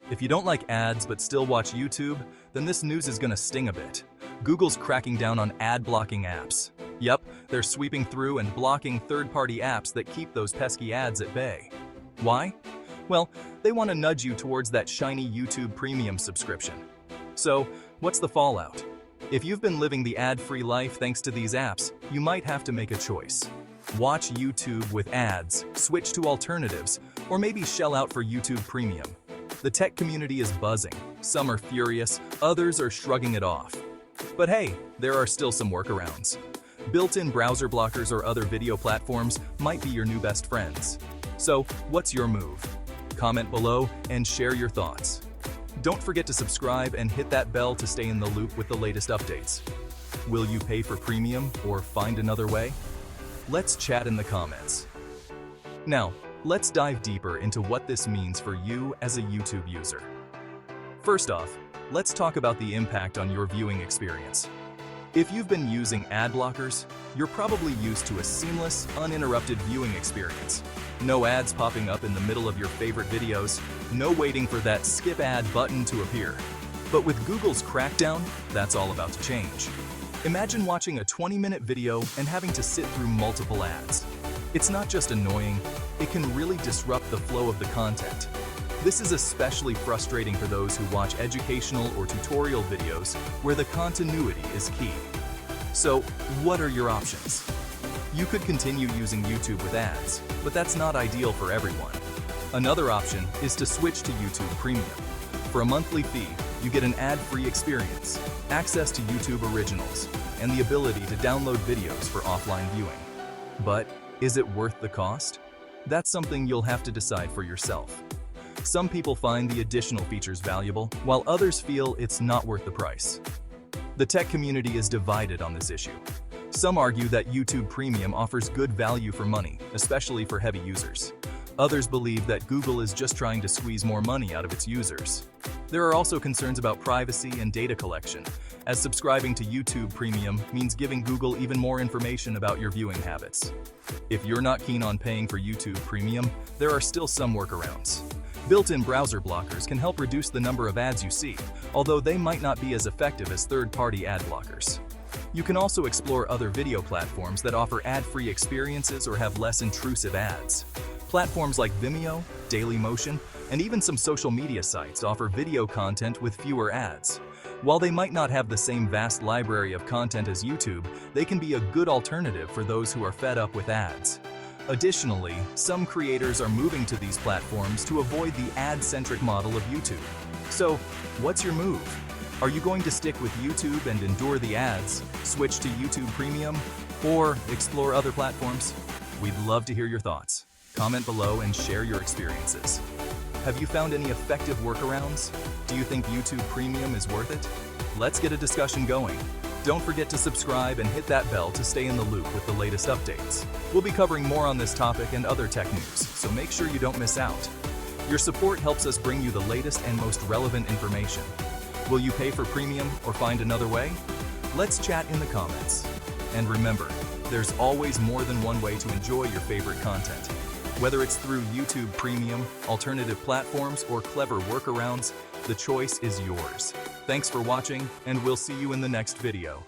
If you don't like ads but still watch YouTube, then this news is gonna sting a bit. Google's cracking down on ad-blocking apps. Yep, they're sweeping through and blocking third-party apps that keep those pesky ads at bay. Why? Well, they want to nudge you towards that shiny YouTube Premium subscription. So, what's the fallout? If you've been living the ad-free life thanks to these apps, you might have to make a choice. Watch YouTube with ads, switch to alternatives, or maybe shell out for YouTube Premium. The tech community is buzzing. Some are furious, others are shrugging it off. But hey, there are still some workarounds. Built-in browser blockers or other video platforms might be your new best friends. So, what's your move? Comment below and share your thoughts. Don't forget to subscribe and hit that bell to stay in the loop with the latest updates. Will you pay for premium or find another way? Let's chat in the comments. Now, let's dive deeper into what this means for you as a YouTube user. First off, let's talk about the impact on your viewing experience. If you've been using ad blockers, you're probably used to a seamless, uninterrupted viewing experience. No ads popping up in the middle of your favorite videos, no waiting for that skip ad button to appear. But with Google's Crackdown, that's all about to change. Imagine watching a 20-minute video and having to sit through multiple ads. It's not just annoying, it can really disrupt the flow of the content. This is especially frustrating for those who watch educational or tutorial videos where the continuity is key. So, what are your options? You could continue using YouTube with ads, but that's not ideal for everyone. Another option is to switch to YouTube Premium. For a monthly fee, you get an ad-free experience, access to YouTube Originals, and the ability to download videos for offline viewing. But is it worth the cost? That's something you'll have to decide for yourself. Some people find the additional features valuable, while others feel it's not worth the price. The tech community is divided on this issue. Some argue that YouTube Premium offers good value for money, especially for heavy users. Others believe that Google is just trying to squeeze more money out of its users. There are also concerns about privacy and data collection, as subscribing to YouTube Premium means giving Google even more information about your viewing habits. If you're not keen on paying for YouTube Premium, there are still some workarounds. Built-in browser blockers can help reduce the number of ads you see, although they might not be as effective as third-party ad blockers. You can also explore other video platforms that offer ad-free experiences or have less intrusive ads. Platforms like Vimeo, Dailymotion, and even some social media sites offer video content with fewer ads. While they might not have the same vast library of content as YouTube, they can be a good alternative for those who are fed up with ads. Additionally, some creators are moving to these platforms to avoid the ad-centric model of YouTube. So, what's your move? Are you going to stick with YouTube and endure the ads, switch to YouTube Premium, or explore other platforms? We'd love to hear your thoughts. Comment below and share your experiences. Have you found any effective workarounds? Do you think YouTube Premium is worth it? Let's get a discussion going. Don't forget to subscribe and hit that bell to stay in the loop with the latest updates. We'll be covering more on this topic and other tech news, so make sure you don't miss out. Your support helps us bring you the latest and most relevant information. Will you pay for premium or find another way? Let's chat in the comments. And remember, there's always more than one way to enjoy your favorite content. Whether it's through YouTube Premium, alternative platforms, or clever workarounds, the choice is yours. Thanks for watching, and we'll see you in the next video.